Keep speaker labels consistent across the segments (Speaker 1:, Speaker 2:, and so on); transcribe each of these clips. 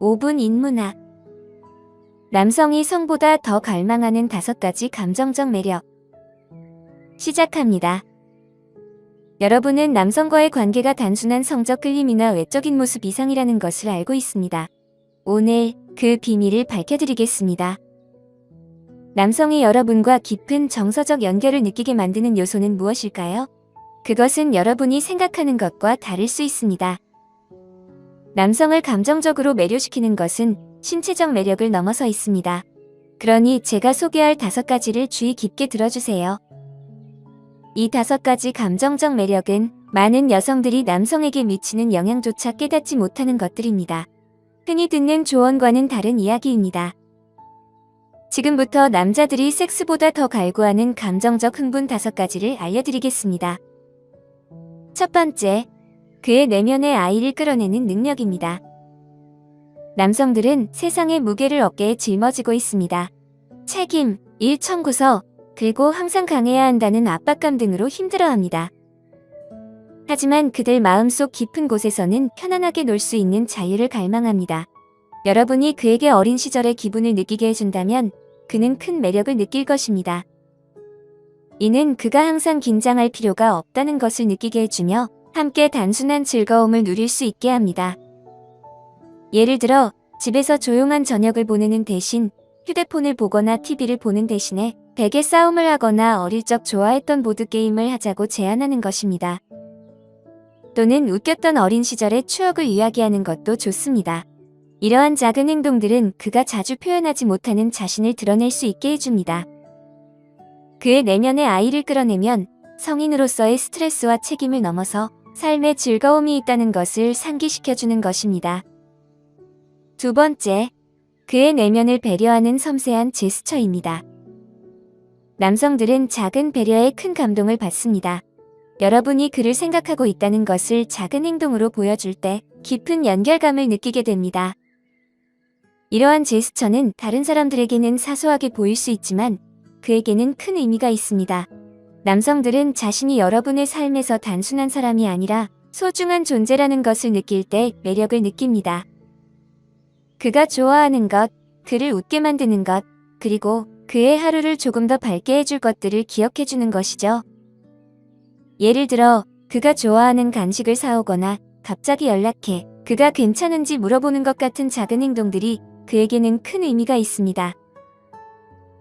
Speaker 1: 5분 인문학. 남성이 성보다 더 갈망하는 5가지 감정적 매력. 시작합니다. 여러분은 남성과의 관계가 단순한 성적 끌림이나 외적인 모습 이상이라는 것을 알고 있습니다. 오늘 그 비밀을 밝혀드리겠습니다. 남성이 여러분과 깊은 정서적 연결을 느끼게 만드는 요소는 무엇일까요? 그것은 여러분이 생각하는 것과 다를 수 있습니다. 남성을 감정적으로 매료시키는 것은 신체적 매력을 넘어서 있습니다. 그러니 제가 소개할 5가지를 주의 깊게 들어주세요. 이 5가지 감정적 매력은 많은 여성들이 남성에게 미치는 영향조차 깨닫지 못하는 것들입니다. 흔히 듣는 조언과는 다른 이야기입니다. 지금부터 남자들이 섹스보다 더 갈구하는 감정적 흥분 5가지를 알려드리겠습니다. 첫 번째, 그의 내면의 아이를 끌어내는 능력입니다. 남성들은 세상의 무게를 어깨에 짊어지고 있습니다. 책임, 일 청구서, 그리고 항상 강해야 한다는 압박감 등으로 힘들어합니다. 하지만 그들 마음속 깊은 곳에서는 편안하게 놀 수 있는 자유를 갈망합니다. 여러분이 그에게 어린 시절의 기분을 느끼게 해준다면 그는 큰 매력을 느낄 것입니다. 이는 그가 항상 긴장할 필요가 없다는 것을 느끼게 해주며 함께 단순한 즐거움을 누릴 수 있게 합니다. 예를 들어 집에서 조용한 저녁을 보내는 대신 휴대폰을 보거나 TV를 보는 대신에 베개 싸움을 하거나 어릴 적 좋아했던 보드게임을 하자고 제안하는 것입니다. 또는 웃겼던 어린 시절의 추억을 이야기하는 것도 좋습니다. 이러한 작은 행동들은 그가 자주 표현하지 못하는 자신을 드러낼 수 있게 해줍니다. 그의 내면의 아이를 끌어내면 성인으로서의 스트레스와 책임을 넘어서 삶의 즐거움이 있다는 것을 상기시켜주는 것입니다. 두 번째, 그의 내면을 배려하는 섬세한 제스처입니다. 남성들은 작은 배려에 큰 감동을 받습니다. 여러분이 그를 생각하고 있다는 것을 작은 행동으로 보여줄 때 깊은 연결감을 느끼게 됩니다. 이러한 제스처는 다른 사람들에게는 사소하게 보일 수 있지만 그에게는 큰 의미가 있습니다. 남성들은 자신이 여러분의 삶에서 단순한 사람이 아니라 소중한 존재라는 것을 느낄 때 매력을 느낍니다. 그가 좋아하는 것, 그를 웃게 만드는 것, 그리고 그의 하루를 조금 더 밝게 해줄 것들을 기억해주는 것이죠. 예를 들어 그가 좋아하는 간식을 사오거나 갑자기 연락해 그가 괜찮은지 물어보는 것 같은 작은 행동들이 그에게는 큰 의미가 있습니다.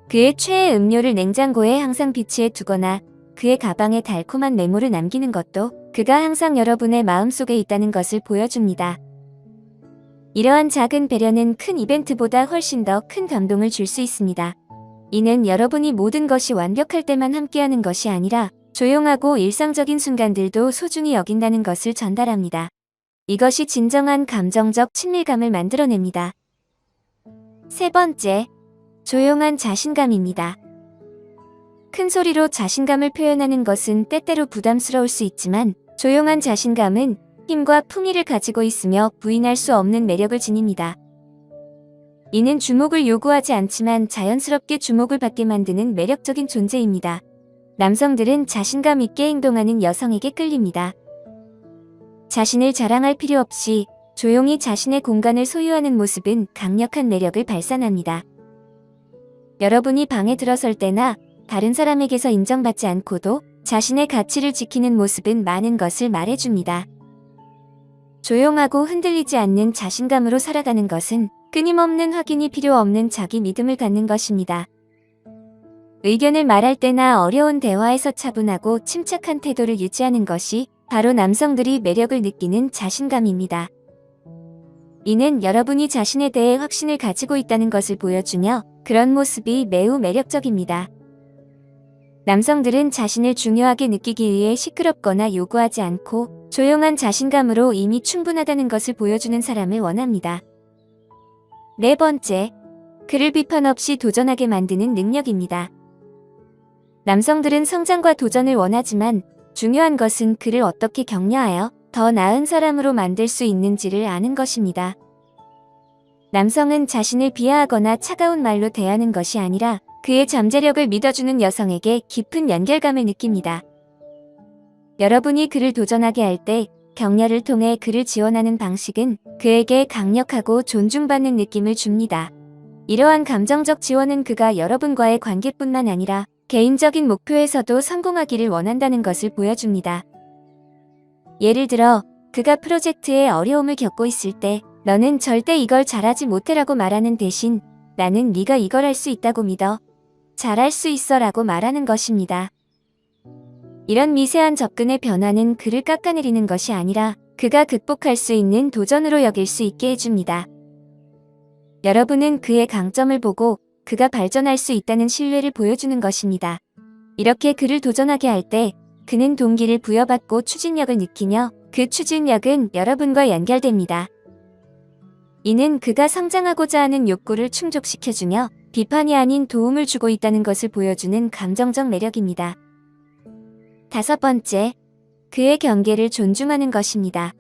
Speaker 1: 그의 최애 음료를 냉장고에 항상 비치해 두거나 그의 가방에 달콤한 메모를 남기는 것도 그가 항상 여러분의 마음속에 있다는 것을 보여줍니다. 이러한 작은 배려는 큰 이벤트보다 훨씬 더 큰 감동을 줄 수 있습니다. 이는 여러분이 모든 것이 완벽할 때만 함께하는 것이 아니라 조용하고 일상적인 순간들도 소중히 여긴다는 것을 전달합니다. 이것이 진정한 감정적 친밀감을 만들어냅니다. 세 번째, 조용한 자신감입니다. 큰 소리로 자신감을 표현하는 것은 때때로 부담스러울 수 있지만 조용한 자신감은 힘과 품위를 가지고 있으며 부인할 수 없는 매력을 지닙니다. 이는 주목을 요구하지 않지만 자연스럽게 주목을 받게 만드는 매력적인 존재입니다. 남성들은 자신감 있게 행동하는 여성에게 끌립니다. 자신을 자랑할 필요 없이 조용히 자신의 공간을 소유하는 모습은 강력한 매력을 발산합니다. 여러분이 방에 들어설 때나 다른 사람에게서 인정받지 않고도 자신의 가치를 지키는 모습은 많은 것을 말해줍니다. 조용하고 흔들리지 않는 자신감으로 살아가는 것은 끊임없는 확인이 필요 없는 자기 믿음을 갖는 것입니다. 의견을 말할 때나 어려운 대화에서 차분하고 침착한 태도를 유지하는 것이 바로 남성들이 매력을 느끼는 자신감입니다. 이는 여러분이 자신에 대해 확신을 가지고 있다는 것을 보여주며 그런 모습이 매우 매력적입니다. 남성들은 자신을 중요하게 느끼기 위해 시끄럽거나 요구하지 않고 조용한 자신감으로 이미 충분하다는 것을 보여주는 사람을 원합니다. 네 번째, 그를 비판 없이 도전하게 만드는 능력입니다. 남성들은 성장과 도전을 원하지만 중요한 것은 그를 어떻게 격려하여 더 나은 사람으로 만들 수 있는지를 아는 것입니다. 남성은 자신을 비하하거나 차가운 말로 대하는 것이 아니라 그의 잠재력을 믿어주는 여성에게 깊은 연결감을 느낍니다. 여러분이 그를 도전하게 할 때 격려를 통해 그를 지원하는 방식은 그에게 강력하고 존중받는 느낌을 줍니다. 이러한 감정적 지원은 그가 여러분과의 관계뿐만 아니라 개인적인 목표에서도 성공하기를 원한다는 것을 보여줍니다. 예를 들어 그가 프로젝트에 어려움을 겪고 있을 때 너는 절대 이걸 잘하지 못해라고 말하는 대신 나는 네가 이걸 할 수 있다고 믿어. 잘할 수 있어 라고 말하는 것입니다. 이런 미세한 접근의 변화는 그를 깎아내리는 것이 아니라 그가 극복할 수 있는 도전으로 여길 수 있게 해줍니다. 여러분은 그의 강점을 보고 그가 발전할 수 있다는 신뢰를 보여주는 것입니다. 이렇게 그를 도전하게 할 때 그는 동기를 부여받고 추진력을 느끼며 그 추진력은 여러분과 연결됩니다. 이는 그가 성장하고자 하는 욕구를 충족시켜주며 비판이 아닌 도움을 주고 있다는 것을 보여주는 감정적 매력입니다. 5번째, 그의 경계를 존중하는 것입니다.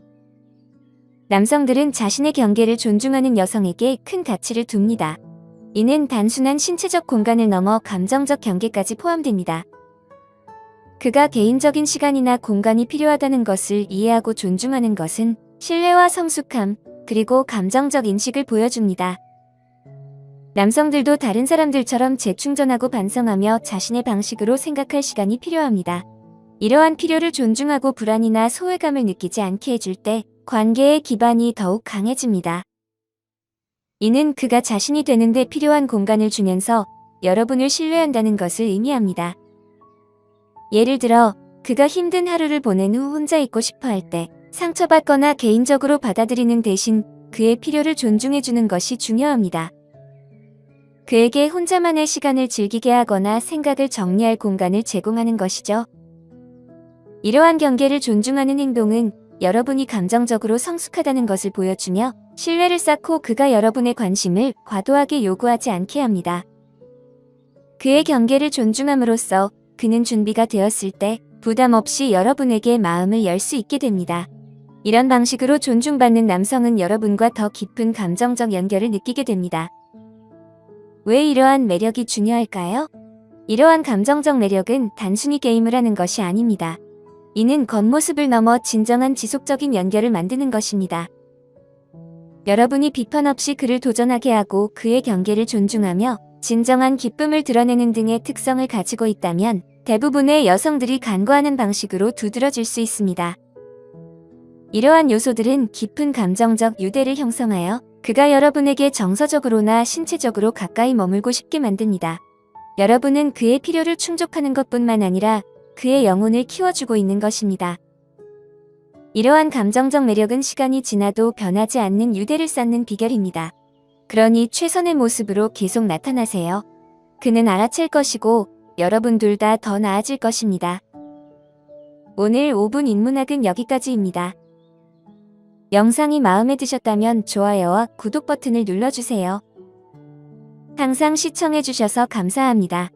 Speaker 1: 남성들은 자신의 경계를 존중하는 여성에게 큰 가치를 둡니다. 이는 단순한 신체적 공간을 넘어 감정적 경계까지 포함됩니다. 그가 개인적인 시간이나 공간이 필요하다는 것을 이해하고 존중하는 것은 신뢰와 성숙함, 그리고 감정적 인식을 보여줍니다. 남성들도 다른 사람들처럼 재충전하고 반성하며 자신의 방식으로 생각할 시간이 필요합니다. 이러한 필요를 존중하고 불안이나 소외감을 느끼지 않게 해줄 때 관계의 기반이 더욱 강해집니다. 이는 그가 자신이 되는데 필요한 공간을 주면서 여러분을 신뢰한다는 것을 의미합니다. 예를 들어 그가 힘든 하루를 보낸 후 혼자 있고 싶어 할 때 상처받거나 개인적으로 받아들이는 대신 그의 필요를 존중해주는 것이 중요합니다. 그에게 혼자만의 시간을 즐기게 하거나 생각을 정리할 공간을 제공하는 것이죠. 이러한 경계를 존중하는 행동은 여러분이 감정적으로 성숙하다는 것을 보여주며 신뢰를 쌓고 그가 여러분의 관심을 과도하게 요구하지 않게 합니다. 그의 경계를 존중함으로써 그는 준비가 되었을 때 부담 없이 여러분에게 마음을 열 수 있게 됩니다. 이런 방식으로 존중받는 남성은 여러분과 더 깊은 감정적 연결을 느끼게 됩니다. 왜 이러한 매력이 중요할까요? 이러한 감정적 매력은 단순히 게임을 하는 것이 아닙니다. 이는 겉모습을 넘어 진정한 지속적인 연결을 만드는 것입니다. 여러분이 비판 없이 그를 도전하게 하고 그의 경계를 존중하며 진정한 기쁨을 드러내는 등의 특성을 가지고 있다면 대부분의 여성들이 간과하는 방식으로 두드러질 수 있습니다. 이러한 요소들은 깊은 감정적 유대를 형성하여 그가 여러분에게 정서적으로나 신체적으로 가까이 머물고 싶게 만듭니다. 여러분은 그의 필요를 충족하는 것뿐만 아니라 그의 영혼을 키워주고 있는 것입니다. 이러한 감정적 매력은 시간이 지나도 변하지 않는 유대를 쌓는 비결입니다. 그러니 최선의 모습으로 계속 나타나세요. 그는 알아챌 것이고 여러분 둘 다 더 나아질 것입니다. 오늘 5분 인문학은 여기까지입니다. 영상이 마음에 드셨다면 좋아요와 구독 버튼을 눌러주세요. 항상 시청해주셔서 감사합니다.